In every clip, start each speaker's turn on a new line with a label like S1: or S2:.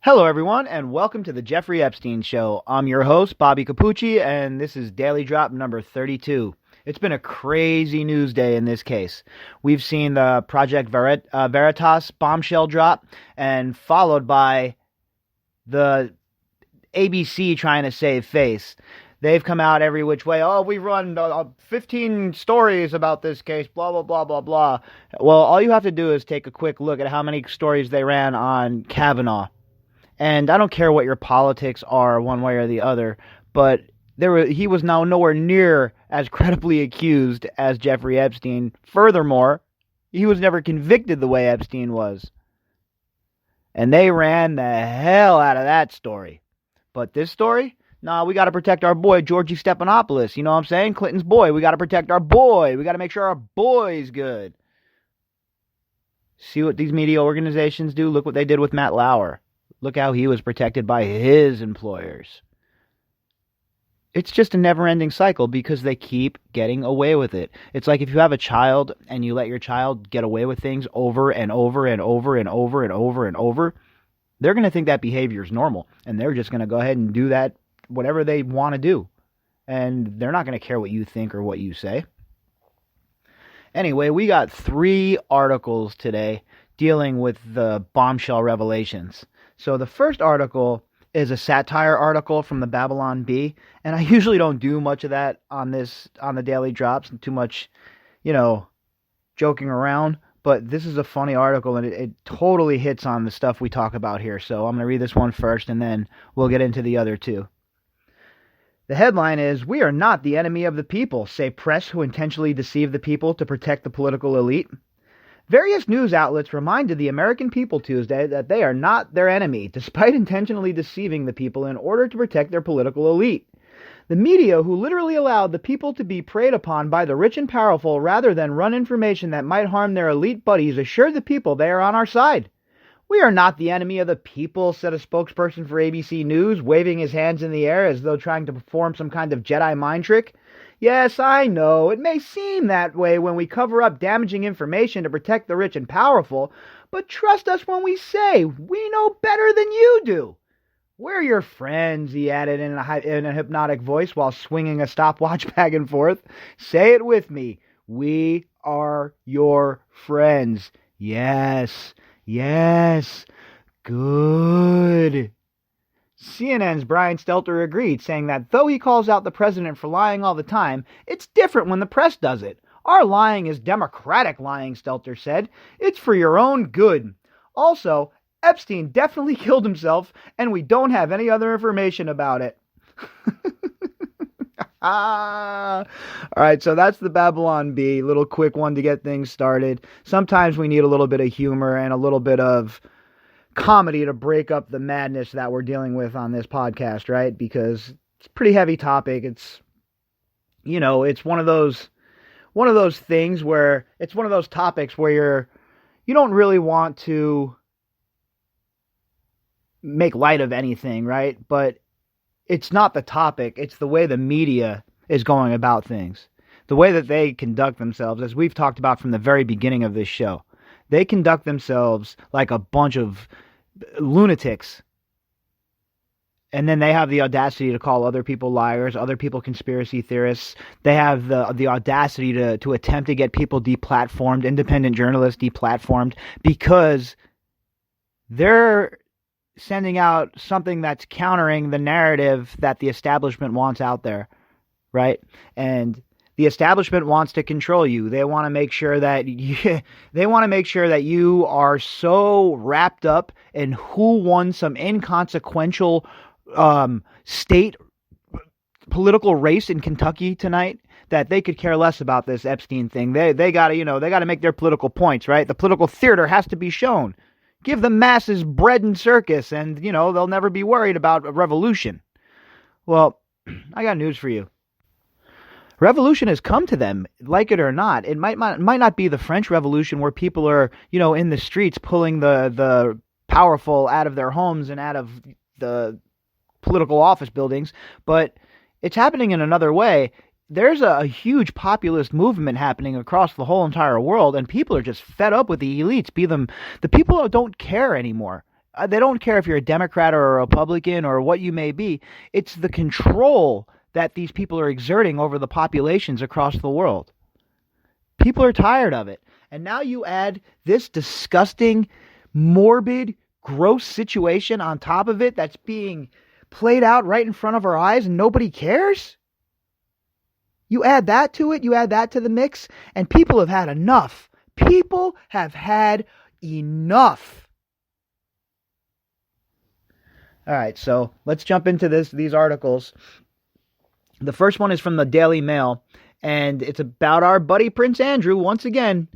S1: Hello, everyone, and welcome to the Jeffrey Epstein Show. I'm your host, Bobby Capucci, and this is Daily Drop number 32. It's been a crazy news day in this case. We've seen the project-veritas bombshell drop, and followed by the ABC trying to save face. They've come out every which way. Oh, we run 15 stories about this case, blah, blah, blah, blah, blah. Well, all you have to do is take a quick look at how many stories they ran on Kavanaugh. And I don't care what your politics are one way or the other, but he was now nowhere near as credibly accused as Jeffrey Epstein. Furthermore, he was never convicted the way Epstein was. And they ran the hell out of that story. But this story? Nah, we got to protect our boy, Georgie Stephanopoulos. You know what I'm saying? Clinton's boy. We got to protect our boy. We got to make sure our boy's good. See what these media organizations do? Look what they did with Matt Lauer. Look how he was protected by his employers. It's just a never-ending cycle because they keep getting away with it. It's like if you have a child and you let your child get away with things over and over and over and over and over and over, they're going to think that behavior is normal. And they're just going to go ahead and do that, whatever they want to do. And they're not going to care what you think or what you say. Anyway, we got 3 articles today dealing with the bombshell revelations. So the first article is a satire article from the Babylon Bee, and I usually don't do much of that on the Daily Drops, too much, joking around, but this is a funny article, and it totally hits on the stuff we talk about here, so I'm going to read this one first, and then we'll get into the other 2. The headline is, "We are not the enemy of the people, say press who intentionally deceive the people to protect the political elite." Various news outlets reminded the American people Tuesday that they are not their enemy, despite intentionally deceiving the people in order to protect their political elite. The media, who literally allowed the people to be preyed upon by the rich and powerful rather than run information that might harm their elite buddies, assured the people they are on our side. "We are not the enemy of the people," said a spokesperson for ABC News, waving his hands in the air as though trying to perform some kind of Jedi mind trick. "Yes, I know, it may seem that way when we cover up damaging information to protect the rich and powerful, but trust us when we say we know better than you do. We're your friends," he added in a hypnotic voice while swinging a stopwatch back and forth. "Say it with me. We are your friends. Yes, yes, good." CNN's Brian Stelter agreed, saying that though he calls out the president for lying all the time, it's different when the press does it. "Our lying is democratic lying," Stelter said. "It's for your own good. Also, Epstein definitely killed himself, and we don't have any other information about it." All right, so that's the Babylon Bee. Little quick one to get things started. Sometimes we need a little bit of humor and a little bit of comedy to break up the madness that we're dealing with on this podcast, right? Because it's a pretty heavy topic. It's, it's one of those things where it's one of those topics where you don't really want to make light of anything, right? But it's not the topic. It's the way the media is going about things. The way that they conduct themselves, as we've talked about from the very beginning of this show. They conduct themselves like a bunch of lunatics. And then they have the audacity to call other people liars, other people conspiracy theorists. They have the audacity to attempt to get people deplatformed, independent journalists deplatformed, because they're sending out something that's countering the narrative that the establishment wants out there, right? And the establishment wants to control you. They want to make sure that you are so wrapped up in who won some inconsequential state political race in Kentucky tonight that they could care less about this Epstein thing. They got to make their political points, right? The political theater has to be shown. Give the masses bread and circus, and they'll never be worried about a revolution. Well, I got news for you. Revolution has come to them, like it or not. It might not be the French Revolution where people are, in the streets pulling the powerful out of their homes and out of the political office buildings, but it's happening in another way. There's a huge populist movement happening across the whole entire world, and people are just fed up with the elites. The people don't care anymore. They don't care if you're a Democrat or a Republican or what you may be. It's the control that these people are exerting over the populations across the world. People are tired of it. And now you add this disgusting, morbid, gross situation on top of it that's being played out right in front of our eyes and nobody cares? You add that to it, you add that to the mix, and people have had enough. People have had enough. All right, so let's jump into these articles. The first one is from the Daily Mail, and it's about our buddy Prince Andrew once again.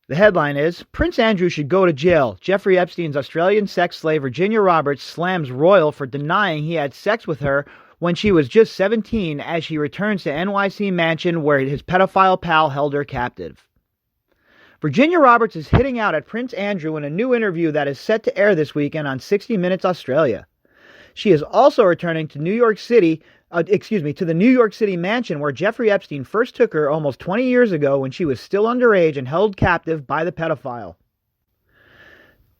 S1: The headline is, Prince Andrew should go to jail. Jeffrey Epstein's Australian sex slave Virginia Roberts slams royal for denying he had sex with her when she was just 17 as she returns to NYC mansion where his pedophile pal held her captive. Virginia Roberts is hitting out at Prince Andrew in a new interview that is set to air this weekend on 60 Minutes Australia. She is also returning to the New York City mansion where Jeffrey Epstein first took her almost 20 years ago when she was still underage and held captive by the pedophile.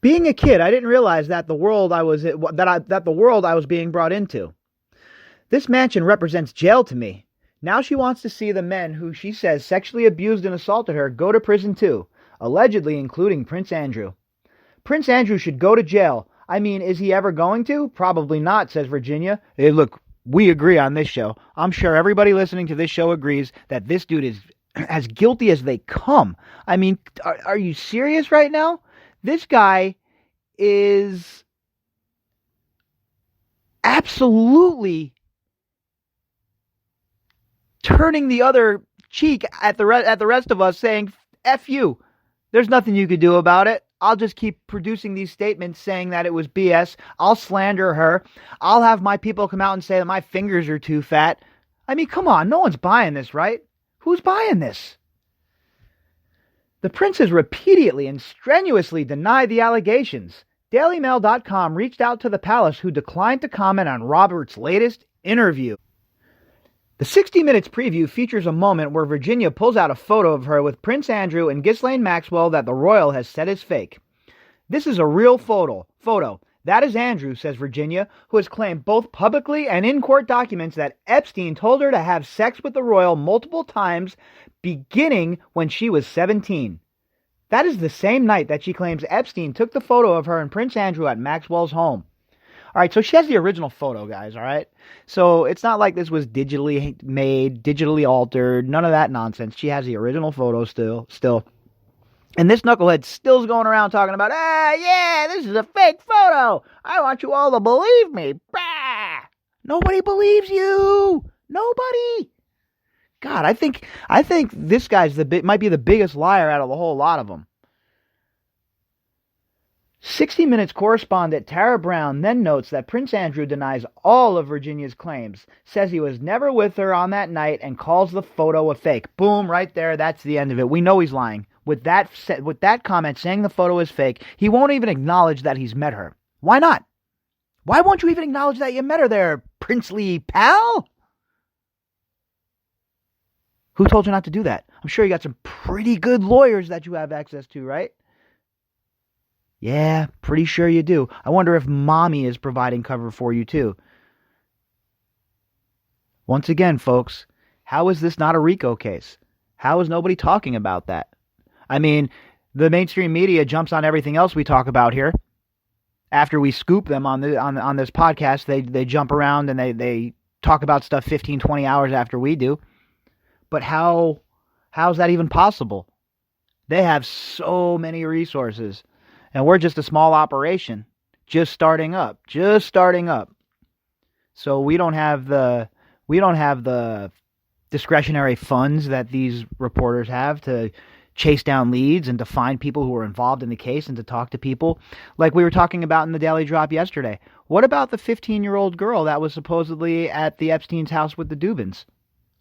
S1: Being a kid, I didn't realize that the world I was being brought into. This mansion represents jail to me. Now she wants to see the men who she says sexually abused and assaulted her go to prison too, allegedly including Prince Andrew. Prince Andrew should go to jail. I mean, is he ever going to? Probably not, says Virginia. Hey, look, we agree on this show. I'm sure everybody listening to this show agrees that this dude is as guilty as they come. I mean, are you serious right now? This guy is absolutely turning the other cheek at the rest of us, saying, F you. There's nothing you could do about it. I'll just keep producing these statements saying that it was BS. I'll slander her. I'll have my people come out and say that my fingers are too fat. I mean, come on. No one's buying this, right? Who's buying this? The prince has repeatedly and strenuously denied the allegations. DailyMail.com reached out to the palace, who declined to comment on Roberts' latest interview. The 60 Minutes preview features a moment where Virginia pulls out a photo of her with Prince Andrew and Ghislaine Maxwell that the royal has said is fake. This is a real photo. That is Andrew, says Virginia, who has claimed both publicly and in court documents that Epstein told her to have sex with the royal multiple times, beginning when she was 17. That is the same night that she claims Epstein took the photo of her and Prince Andrew at Maxwell's home. All right, so she has the original photo, guys, all right? So it's not like this was digitally made, digitally altered, none of that nonsense. She has the original photo still. And this knucklehead still's going around talking about, yeah, this is a fake photo. I want you all to believe me. Bah! Nobody believes you. Nobody. God, I think this guy's might be the biggest liar out of the whole lot of them. 60 Minutes correspondent Tara Brown then notes that Prince Andrew denies all of Virginia's claims, says he was never with her on that night, and calls the photo a fake. Boom, right there, that's the end of it. We know he's lying. With that comment saying the photo is fake, he won't even acknowledge that he's met her. Why not? Why won't you even acknowledge that you met her there, princely pal? Who told you not to do that? I'm sure you got some pretty good lawyers that you have access to, right? Yeah, pretty sure you do. I wonder if mommy is providing cover for you too. Once again, folks, how is this not a RICO case? How is nobody talking about that? I mean, the mainstream media jumps on everything else we talk about here. After we scoop them on this podcast, they jump around and they talk about stuff 15, 20 hours after we do. But how's that even possible? They have so many resources. And we're just a small operation, just starting up. So we don't have the discretionary funds that these reporters have to chase down leads and to find people who are involved in the case and to talk to people like we were talking about in the Daily Drop yesterday. What about the 15-year-old girl that was supposedly at the Epstein's house with the Dubins?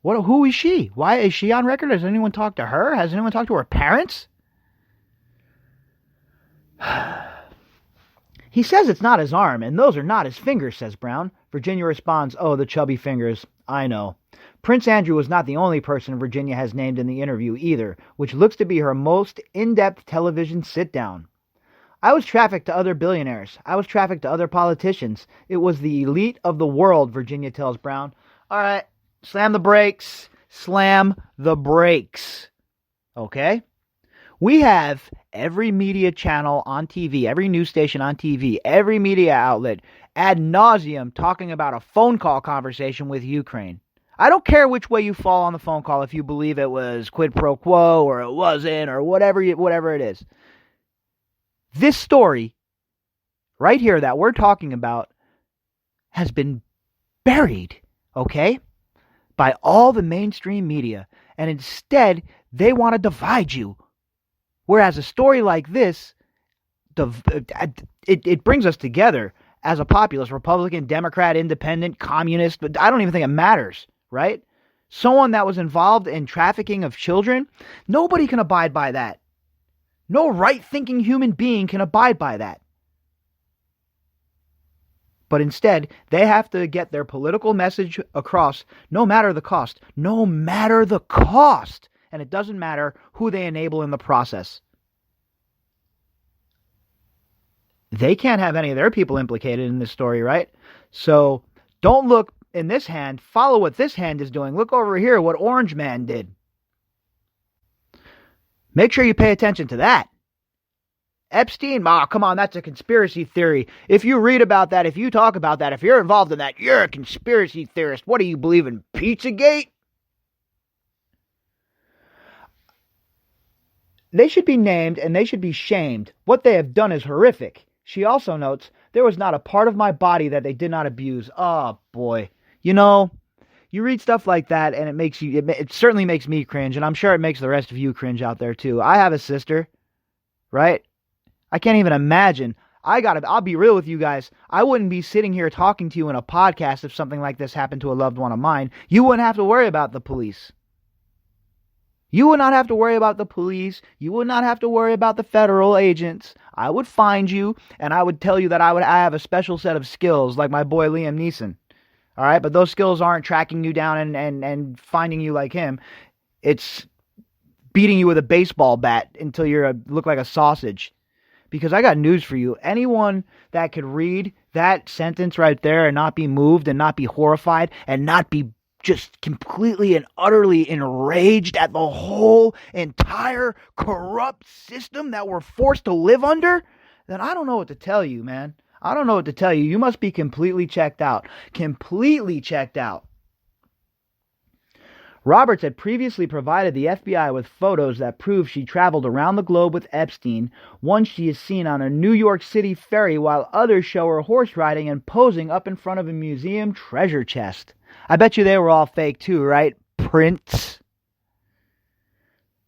S1: Who is she? Why is she on record? Has anyone talked to her? Has anyone talked to her parents? He says it's not his arm, and those are not his fingers, says Brown. Virginia responds, oh, the chubby fingers. I know. Prince Andrew was not the only person Virginia has named in the interview either, which looks to be her most in-depth television sit-down. I was trafficked to other billionaires. I was trafficked to other politicians. It was the elite of the world, Virginia tells Brown. All right, slam the brakes. Slam the brakes. Okay? We have every media channel on TV, every news station on TV, every media outlet ad nauseum talking about a phone call conversation with Ukraine. I don't care which way you fall on the phone call, if you believe it was quid pro quo or it wasn't or whatever it is. This story right here that we're talking about has been buried, okay, by all the mainstream media. And instead, they want to divide you. Whereas a story like this, it brings us together as a populace, Republican, Democrat, Independent, Communist, but I don't even think it matters, right? Someone that was involved in trafficking of children, nobody can abide by that. No right-thinking human being can abide by that. But instead, they have to get their political message across no matter the cost. No matter the cost. And it doesn't matter who they enable in the process. They can't have any of their people implicated in this story, right? So don't look in this hand. Follow what this hand is doing. Look over here what Orange Man did. Make sure you pay attention to that. Epstein, come on, that's a conspiracy theory. If you read about that, if you talk about that, if you're involved in that, you're a conspiracy theorist. What do you believe in, Pizzagate? They should be named and they should be shamed. What they have done is horrific. She also notes, there was not a part of my body that they did not abuse. Oh, boy. You know, you read stuff like that and it certainly makes me cringe, and I'm sure it makes the rest of you cringe out there too. I have a sister, right? I can't even imagine. I'll be real with you guys. I wouldn't be sitting here talking to you in a podcast if something like this happened to a loved one of mine. You wouldn't have to worry about the police. You would not have to worry about the police. You would not have to worry about the federal agents. I would find you, and I would tell you that I have a special set of skills, like my boy Liam Neeson. All right? But those skills aren't tracking you down and finding you like him. It's beating you with a baseball bat until you look like a sausage. Because I got news for you. Anyone that could read that sentence right there and not be moved and not be horrified and not be just completely and utterly enraged at the whole entire corrupt system that we're forced to live under, then I don't know what to tell you, man. I don't know what to tell you. You must be completely checked out. Completely checked out. Roberts had previously provided the FBI with photos that prove she traveled around the globe with Epstein. One she is seen on a New York City ferry, while others show her horse riding and posing up in front of a museum treasure chest. I bet you they were all fake too, right? Prints.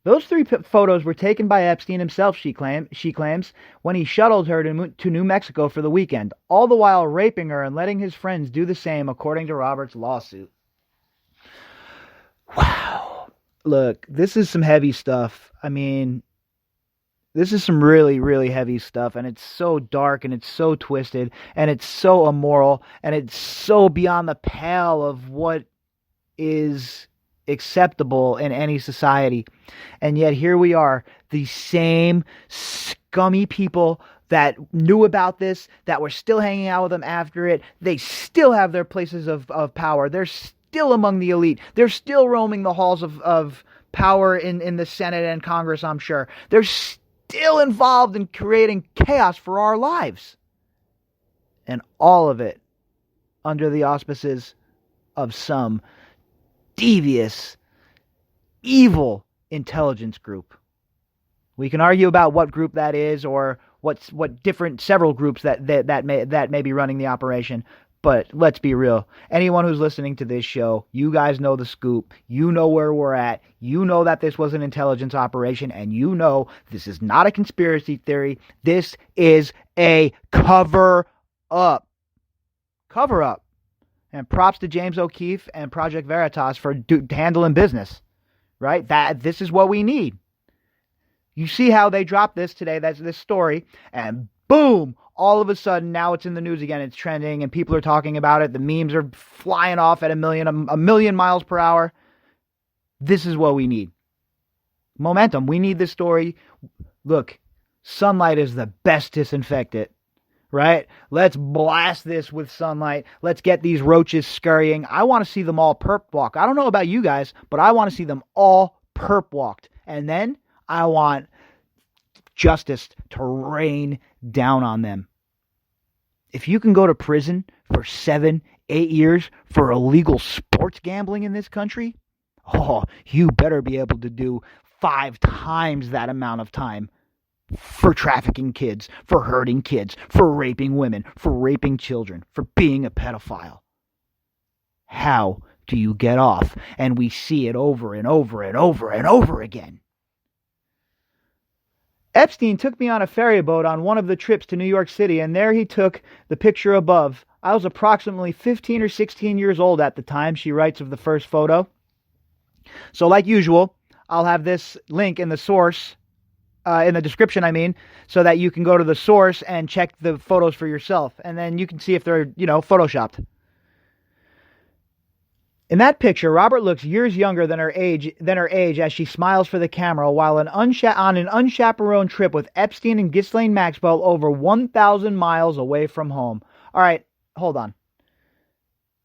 S1: Those 3 photos were taken by Epstein himself, she claims, when he shuttled her to New Mexico for the weekend, all the while raping her and letting his friends do the same, according to Roberts' lawsuit. Wow. Look, this is some heavy stuff. I mean, this is some really, really heavy stuff, and it's so dark, and it's so twisted, and it's so immoral, and it's so beyond the pale of what is acceptable in any society. And yet here we are, the same scummy people that knew about this, that were still hanging out with them after it. They still have their places of power. They're still among the elite. They're still roaming the halls of power in the Senate and Congress, I'm sure. They're still involved in creating chaos for our lives. And all of it under the auspices of some devious, evil intelligence group. We can argue about what group that is, or what different several groups that may be running the operation. But let's be real. Anyone who's listening to this show, you guys know the scoop. You know where we're at. You know that this was an intelligence operation, and you know this is not a conspiracy theory. This is a cover-up. Cover-up. And props to James O'Keefe and Project Veritas for handling business. Right? This is what we need. You see how they dropped this today, that's this story, and boom! All of a sudden, now it's in the news again. It's trending, and people are talking about it. The memes are flying off at a million miles per hour. This is what we need. Momentum. We need this story. Look, Sunlight is the best disinfectant, right? Let's blast this with sunlight. Let's get these roaches scurrying. I want to see them all perp walk. I don't know about you guys, but I want to see them all perp walked. And then I want justice to rain down on them. If you can go to prison for 7, 8 years for illegal sports gambling in this country, oh, you better be able to do 5 times that amount of time for trafficking kids, for hurting kids, for raping women, for raping children, for being a pedophile. How do you get off? And we see it over and over and over and over again. Epstein took me on a ferry boat on one of the trips to New York City, and there he took the picture above. I was approximately 15 or 16 years old at the time, she writes of the first photo. So like usual, I'll have this link in the source, in the description, so that you can go to the source and check the photos for yourself. And then you can see if they're, photoshopped. In that picture, Robert looks years younger than her age as she smiles for the camera while on an unchaperoned trip with Epstein and Ghislaine Maxwell over 1,000 miles away from home. All right, hold on.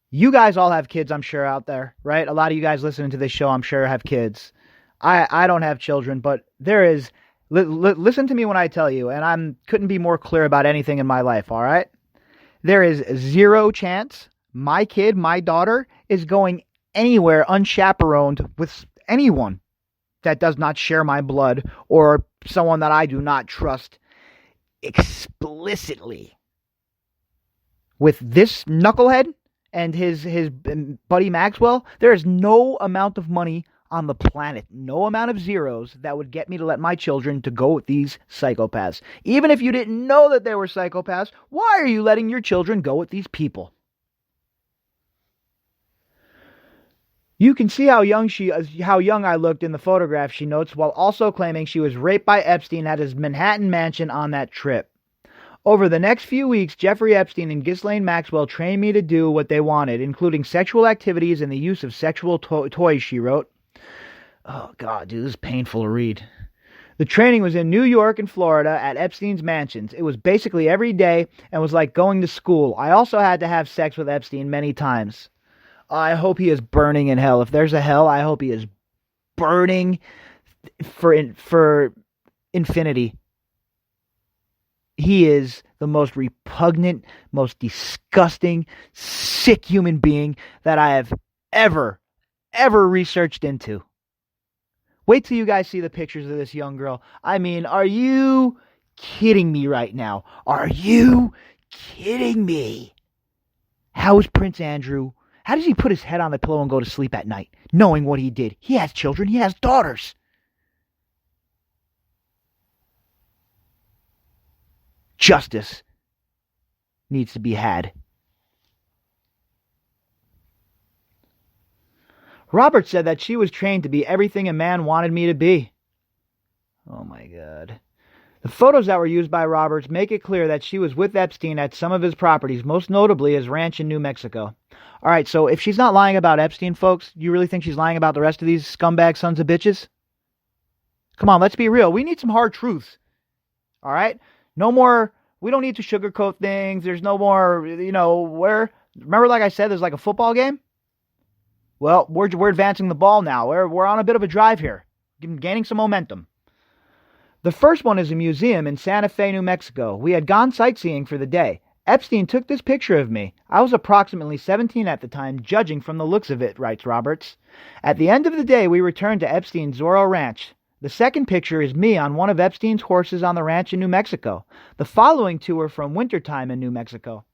S1: You guys all have kids, I'm sure, out there, right? A lot of you guys listening to this show, I'm sure, have kids. I don't have children, but there is... listen to me when I tell you, and I couldn't be more clear about anything in my life, all right? There is zero chance my kid, my daughter, is going anywhere unchaperoned with anyone that does not share my blood or someone that I do not trust explicitly. With this knucklehead and his buddy Maxwell, there is no amount of money on the planet, no amount of zeros that would get me to let my children to go with these psychopaths. Even if you didn't know that they were psychopaths, why are you letting your children go with these people? You can see how young I looked in the photograph, she notes, while also claiming she was raped by Epstein at his Manhattan mansion on that trip. Over the next few weeks, Jeffrey Epstein and Ghislaine Maxwell trained me to do what they wanted, including sexual activities and the use of sexual toys, she wrote. Oh, God, dude, this is painful to read. The training was in New York and Florida at Epstein's mansions. It was basically every day and was like going to school. I also had to have sex with Epstein many times. I hope he is burning in hell. If there's a hell, I hope he is burning for infinity. He is the most repugnant, most disgusting, sick human being that I have ever researched into. Wait till you guys see the pictures of this young girl. Are you kidding me right now? Are you kidding me? How is Prince Andrew? How does he put his head on the pillow and go to sleep at night, knowing what he did? He has children. He has daughters. Justice needs to be had. Robert said that she was trained to be everything a man wanted me to be. Oh my God. The photos that were used by Roberts make it clear that she was with Epstein at some of his properties, most notably his ranch in New Mexico. All right, so if she's not lying about Epstein, folks, you really think she's lying about the rest of these scumbag sons of bitches? Come on, let's be real. We need some hard truths. All right? No more, we don't need to sugarcoat things. There's no more, remember like I said, there's like a football game? Well, we're advancing the ball now. We're on a bit of a drive here, gaining some momentum. The first one is a museum in Santa Fe, New Mexico. We had gone sightseeing for the day. Epstein took this picture of me. I was approximately 17 at the time, judging from the looks of it, writes Roberts. At the end of the day, we returned to Epstein's Zorro Ranch. The second picture is me on one of Epstein's horses on the ranch in New Mexico. The following two are from wintertime in New Mexico.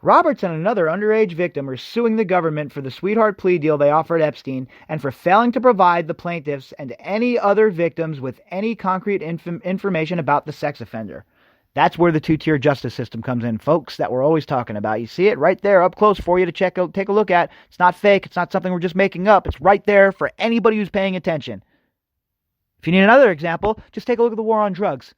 S1: Roberts and another underage victim are suing the government for the sweetheart plea deal they offered Epstein and for failing to provide the plaintiffs and any other victims with any concrete information about the sex offender. That's where the two-tier justice system comes in, folks, that we're always talking about. You see it right there up close for you to take a look at. It's not fake. It's not something we're just making up. It's right there for anybody who's paying attention. If you need another example, just take a look at the war on drugs.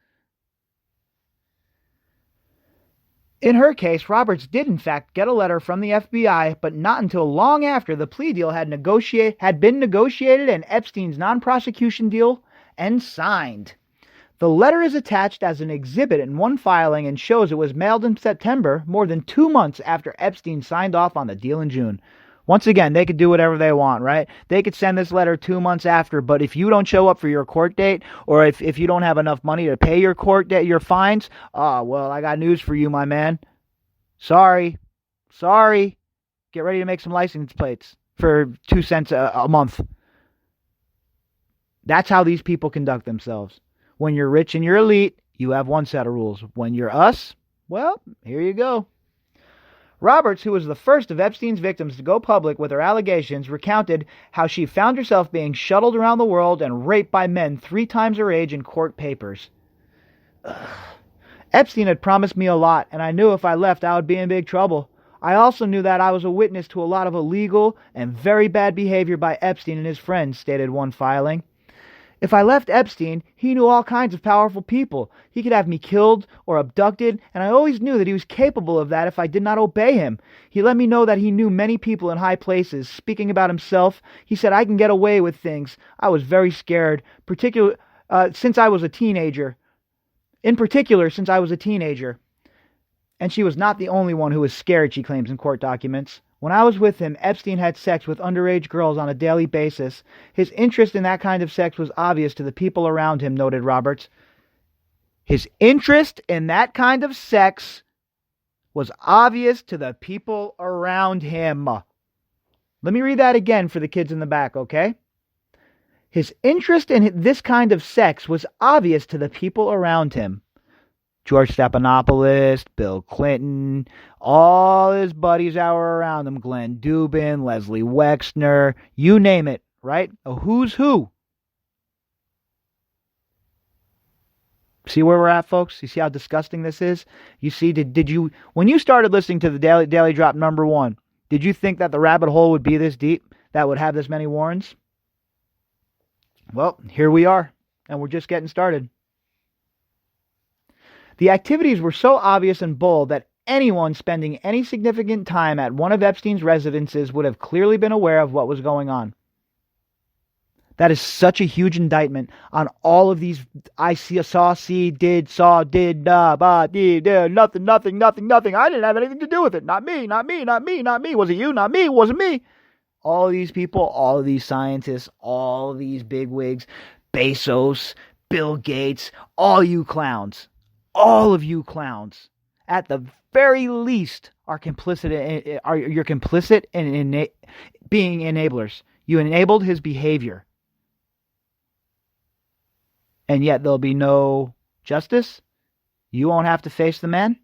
S1: In her case, Roberts did in fact get a letter from the FBI, but not until long after the plea deal had been negotiated and Epstein's non-prosecution deal and signed. The letter is attached as an exhibit in one filing and shows it was mailed in September, more than 2 months after Epstein signed off on the deal in June. Once again, they could do whatever they want, right? They could send this letter 2 months after, but if you don't show up for your court date, or if you don't have enough money to pay your court date, your fines, well, I got news for you, my man. Sorry. Get ready to make some license plates for 2 cents a month. That's how these people conduct themselves. When you're rich and you're elite, you have one set of rules. When you're us, well, here you go. Roberts, who was the first of Epstein's victims to go public with her allegations, recounted how she found herself being shuttled around the world and raped by men 3 times her age in court papers. Epstein had promised me a lot, and I knew if I left I would be in big trouble. I also knew that I was a witness to a lot of illegal and very bad behavior by Epstein and his friends, stated one filing. If I left Epstein, he knew all kinds of powerful people. He could have me killed or abducted, and I always knew that he was capable of that if I did not obey him. He let me know that he knew many people in high places. Speaking about himself, he said I can get away with things. I was very scared, since I was a teenager. And she was not the only one who was scared, she claims in court documents. When I was with him, Epstein had sex with underage girls on a daily basis. His interest in that kind of sex was obvious to the people around him, noted Roberts. His interest in that kind of sex was obvious to the people around him. Let me read that again for the kids in the back, okay? His interest in this kind of sex was obvious to the people around him. George Stephanopoulos, Bill Clinton, all his buddies that were around him, Glenn Dubin, Leslie Wexner, you name it, right? A who's who. See where we're at, folks? You see how disgusting this is? You see, did you, when you started listening to the Daily Drop #1, did you think that the rabbit hole would be this deep, that would have this many Warrens? Well, here we are, and we're just getting started. The activities were so obvious and bold that anyone spending any significant time at one of Epstein's residences would have clearly been aware of what was going on. That is such a huge indictment on all of these nothing. I didn't have anything to do with it. Not me. Was it you? Not me. Wasn't me. All of these people, all of these scientists, all of these bigwigs, Bezos, Bill Gates, all you clowns. All of you clowns, at the very least, you're complicit in being enablers. You enabled his behavior. And yet there'll be no justice? You won't have to face the man?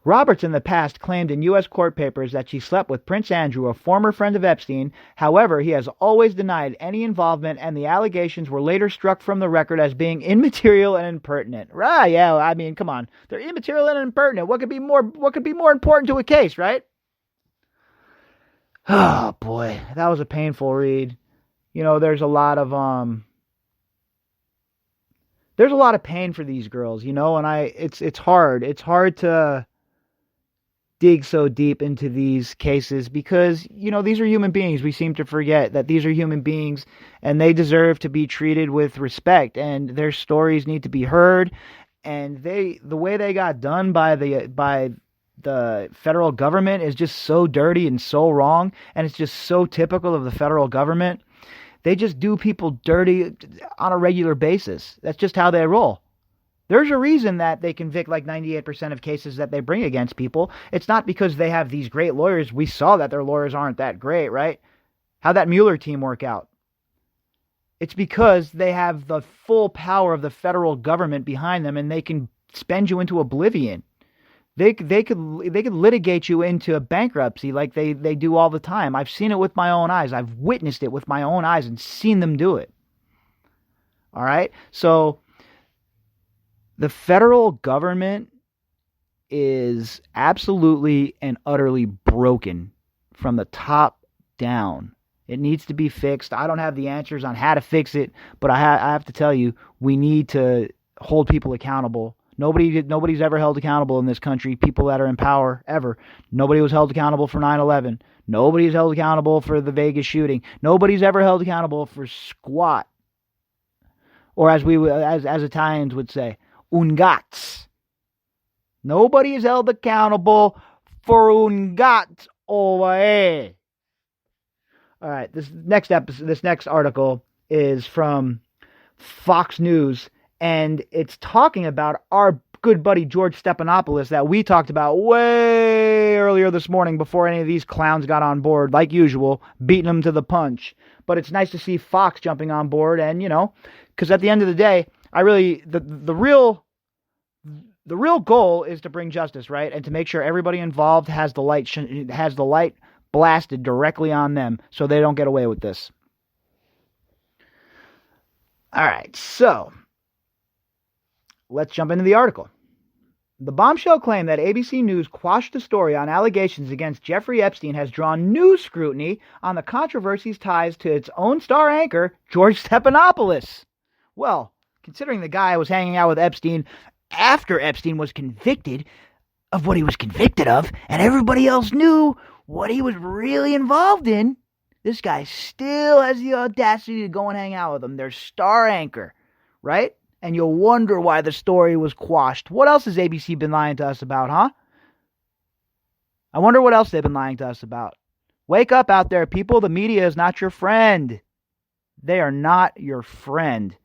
S1: Roberts in the past claimed in U.S. court papers that she slept with Prince Andrew, a former friend of Epstein. However, he has always denied any involvement, and the allegations were later struck from the record as being immaterial and impertinent. Right, yeah, I mean, come on. They're immaterial and impertinent. What could be more important to a case, right? Oh, boy. That was a painful read. You know, there's a lot of pain for these girls, you know, and it's hard. It's hard to dig so deep into these cases because, you know, these are human beings. We seem to forget that these are human beings and they deserve to be treated with respect, and their stories need to be heard. And the way they got done by the federal government is just so dirty and so wrong, and it's just so typical of the federal government. They just do people dirty on a regular basis. That's just how they roll. There's a reason that they convict like 98% of cases that they bring against people. It's not because they have these great lawyers. We saw that their lawyers aren't that great, right? How'd that Mueller team work out? It's because they have the full power of the federal government behind them, and they can spend you into oblivion. They could litigate you into a bankruptcy like they do all the time. I've seen it with my own eyes. I've witnessed it with my own eyes and seen them do it. All right? So the federal government is absolutely and utterly broken from the top down. It needs to be fixed. I don't have the answers on how to fix it, but I have to tell you, we need to hold people accountable. Nobody's ever held accountable in this country, people that are in power, ever. Nobody was held accountable for 9/11. Nobody's held accountable for the Vegas shooting. Nobody's ever held accountable for squat. Or as Italians would say, un gatz. Nobody is held accountable for un gatz over here. All right, this next article is from Fox News, and it's talking about our good buddy George Stephanopoulos that we talked about way earlier this morning before any of these clowns got on board, like usual, beating them to the punch. But it's nice to see Fox jumping on board, and because at the end of the day, the real goal is to bring justice, right, and to make sure everybody involved has the light blasted directly on them, so they don't get away with this. All right, so let's jump into the article. The bombshell claim that ABC News quashed the story on allegations against Jeffrey Epstein has drawn new scrutiny on the controversy's ties to its own star anchor, George Stephanopoulos. Well, considering the guy was hanging out with Epstein after Epstein was convicted of what he was convicted of, and everybody else knew what he was really involved in, this guy still has the audacity to go and hang out with him. Their star anchor, right? And you'll wonder why the story was quashed. What else has ABC been lying to us about, huh? I wonder what else they've been lying to us about. Wake up out there, people. The media is not your friend. They are not your friend.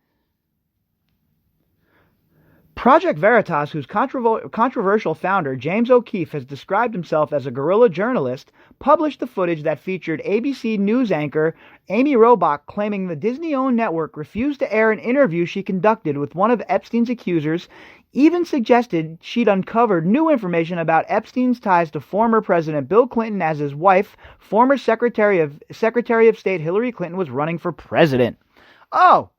S1: Project Veritas, whose controversial founder, James O'Keefe, has described himself as a guerrilla journalist, published the footage that featured ABC News anchor Amy Robach claiming the Disney-owned network refused to air an interview she conducted with one of Epstein's accusers, even suggested she'd uncovered new information about Epstein's ties to former President Bill Clinton as his wife, former Secretary of State Hillary Clinton, was running for president. Oh,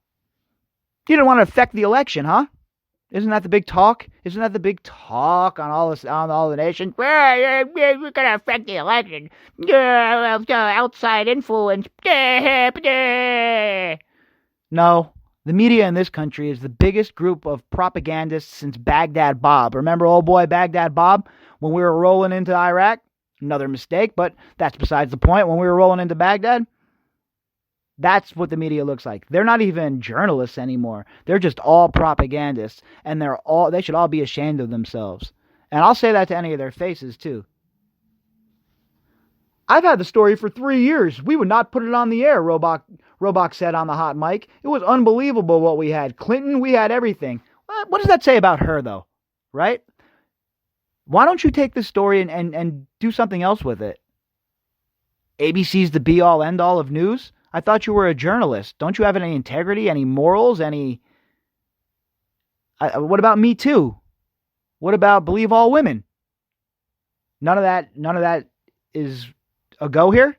S1: you didn't want to affect the election, huh? Isn't that the big talk? Isn't that the big talk on all the nation? We're going to affect the election. Outside influence. No, the media in this country is the biggest group of propagandists since Baghdad Bob. Remember old boy Baghdad Bob when we were rolling into Iraq? Another mistake, but that's besides the point. When we were rolling into Baghdad, that's what the media looks like. They're not even journalists anymore. They're just all propagandists, and they should all be ashamed of themselves. And I'll say that to any of their faces, too. I've had the story for 3 years. We would not put it on the air, Robach said on the hot mic. It was unbelievable what we had. Clinton, we had everything. What does that say about her, though? Right? Why don't you take this story and do something else with it? ABC's the be-all, end-all of news? I thought you were a journalist. Don't you have any integrity, any morals, any... what about Me Too? What about Believe All Women? None of that is a go here?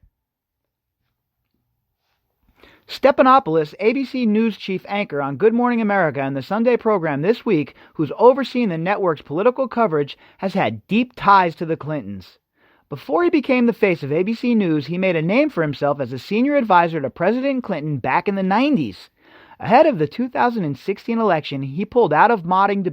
S1: Stephanopoulos, ABC News chief anchor on Good Morning America and the Sunday program this week, who's overseen the network's political coverage, has had deep ties to the Clintons. Before he became the face of ABC News, he made a name for himself as a senior advisor to President Clinton back in the 90s. Ahead of the 2016 election, he pulled out of moderating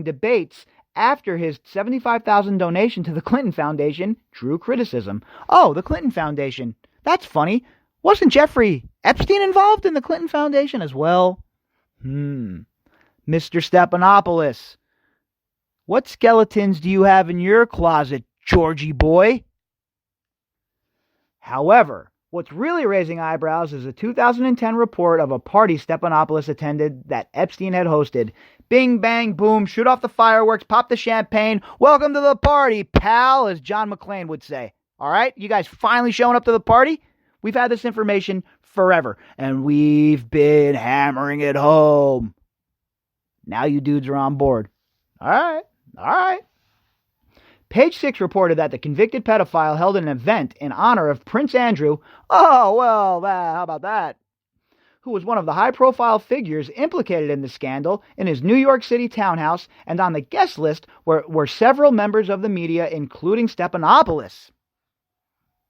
S1: debates after his $75,000 donation to the Clinton Foundation drew criticism. Oh, the Clinton Foundation. That's funny. Wasn't Jeffrey Epstein involved in the Clinton Foundation as well? Mr. Stephanopoulos. What skeletons do you have in your closet, Georgie boy? However, what's really raising eyebrows is a 2010 report of a party Stephanopoulos attended that Epstein had hosted. Bing, bang, boom, shoot off the fireworks, pop the champagne. Welcome to the party, pal, as John McClane would say. All right, you guys finally showing up to the party? We've had this information forever, and we've been hammering it home. Now you dudes are on board. All right. Page 6 reported that the convicted pedophile held an event in honor of Prince Andrew. Oh, well, how about that? Who was one of the high-profile figures implicated in the scandal in his New York City townhouse, and on the guest list were several members of the media, including Stephanopoulos.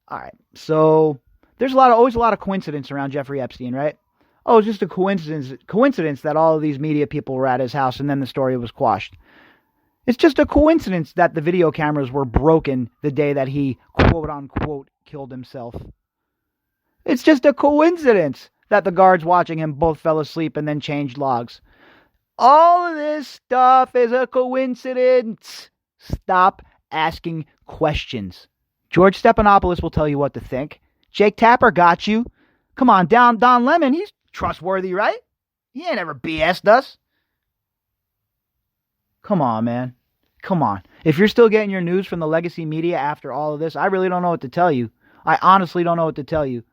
S1: All right, so there's always a lot of coincidence around Jeffrey Epstein, right? Oh, it's just a coincidence that all of these media people were at his house and then the story was quashed. It's just a coincidence that the video cameras were broken the day that he, quote-unquote, killed himself. It's just a coincidence that the guards watching him both fell asleep and then changed logs. All of this stuff is a coincidence. Stop asking questions. George Stephanopoulos will tell you what to think. Jake Tapper got you. Come on, Don Lemon, he's trustworthy, right? He ain't ever BS'd us. Come on, man. Come on. If you're still getting your news from the legacy media after all of this, I really don't know what to tell you. I honestly don't know what to tell you.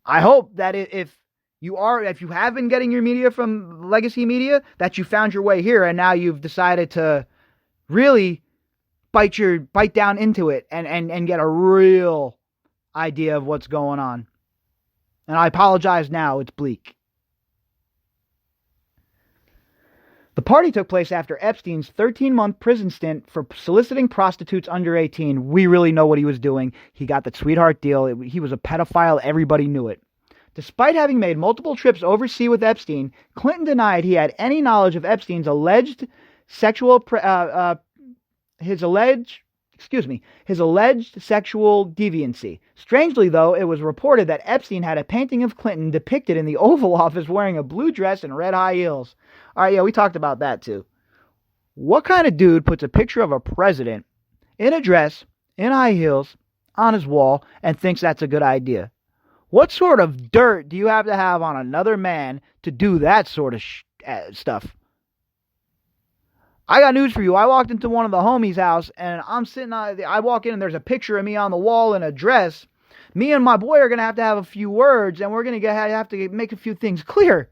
S1: I hope that if you have been getting your media from legacy media, that you found your way here and now you've decided to really bite down into it and get a real idea of what's going on. And I apologize now, it's bleak. The party took place after Epstein's 13-month prison stint for soliciting prostitutes under 18. We really know what he was doing. He got the sweetheart deal. He was a pedophile. Everybody knew it. Despite having made multiple trips overseas with Epstein, Clinton denied he had any knowledge of Epstein's alleged sexual deviancy. Strangely, though, it was reported that Epstein had a painting of Clinton depicted in the Oval Office wearing a blue dress and red high heels. All right, yeah, we talked about that too. What kind of dude puts a picture of a president in a dress, in high heels, on his wall, and thinks that's a good idea? What sort of dirt do you have to have on another man to do that sort of stuff? I got news for you. I walked into one of the homies' house, and I walk in, and there's a picture of me on the wall in a dress. Me and my boy are going to have a few words, and we're going to have to make a few things clear.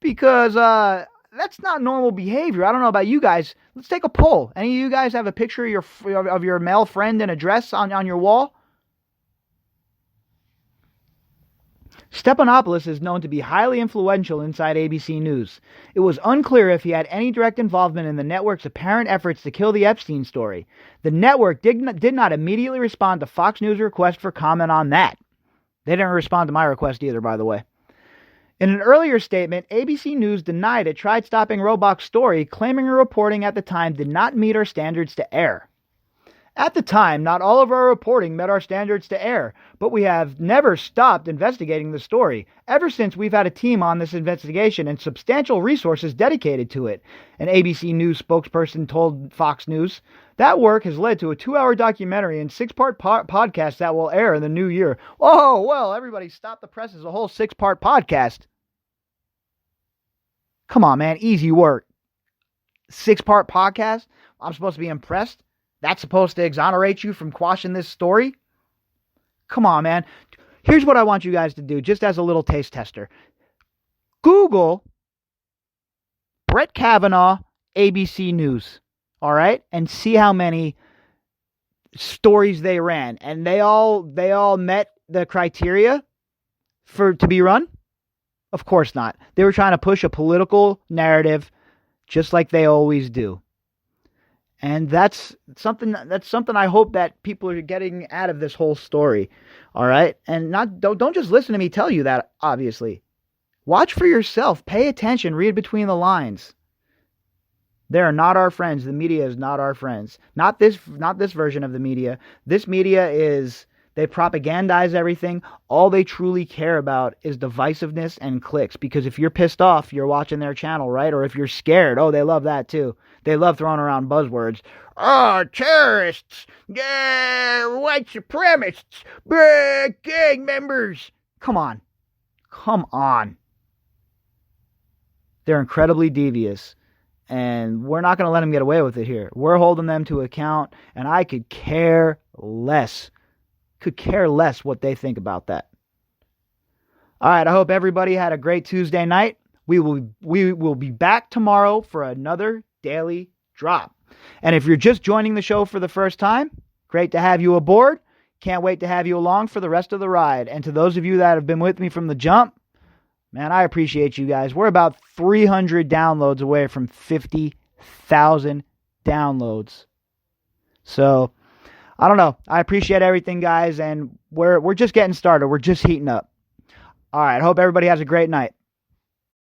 S1: Because that's not normal behavior. I don't know about you guys. Let's take a poll. Any of you guys have a picture of your male friend in a dress on your wall? Stephanopoulos is known to be highly influential inside ABC News. It was unclear if he had any direct involvement in the network's apparent efforts to kill the Epstein story. The network did not immediately respond to Fox News' request for comment on that. They didn't respond to my request either, by the way. In an earlier statement, ABC News denied it tried stopping Robach's story, claiming her reporting at the time did not meet our standards to air. At the time, not all of our reporting met our standards to air, but we have never stopped investigating the story. Ever since, we've had a team on this investigation and substantial resources dedicated to it, an ABC News spokesperson told Fox News. That work has led to a 2-hour documentary and 6-part podcast that will air in the new year. Oh, well, everybody stop the press is a whole 6-part podcast. Come on, man, easy work. 6-part podcast? I'm supposed to be impressed? That's supposed to exonerate you from quashing this story? Come on, man. Here's what I want you guys to do, just as a little taste tester. Google Brett Kavanaugh, ABC News, all right? And see how many stories they ran. And they all met the criteria to be run? Of course not. They were trying to push a political narrative just like they always do. And that's something I hope that people are getting out of this whole story. All right? And don't just listen to me tell you that, obviously. Watch for yourself. Pay attention. Read between the lines. They are not our friends. The media is not our friends. Not this version of the media. This media they propagandize everything. All they truly care about is divisiveness and clicks. Because if you're pissed off, you're watching their channel, right? Or if you're scared, they love that too. They love throwing around buzzwords. Oh, terrorists! White supremacists! Gang members! Come on. They're incredibly devious. And we're not going to let them get away with it here. We're holding them to account. And I could care less. What they think about that. All right, I hope everybody had a great Tuesday night. We will be back tomorrow for another daily drop. And if you're just joining the show for the first time, great to have you aboard. Can't wait to have you along for the rest of the ride. And to those of you that have been with me from the jump, man, I appreciate you guys. We're about 300 downloads away from 50,000 downloads. So, I don't know. I appreciate everything, guys, and we're just getting started. We're just heating up. All right, I hope everybody has a great night.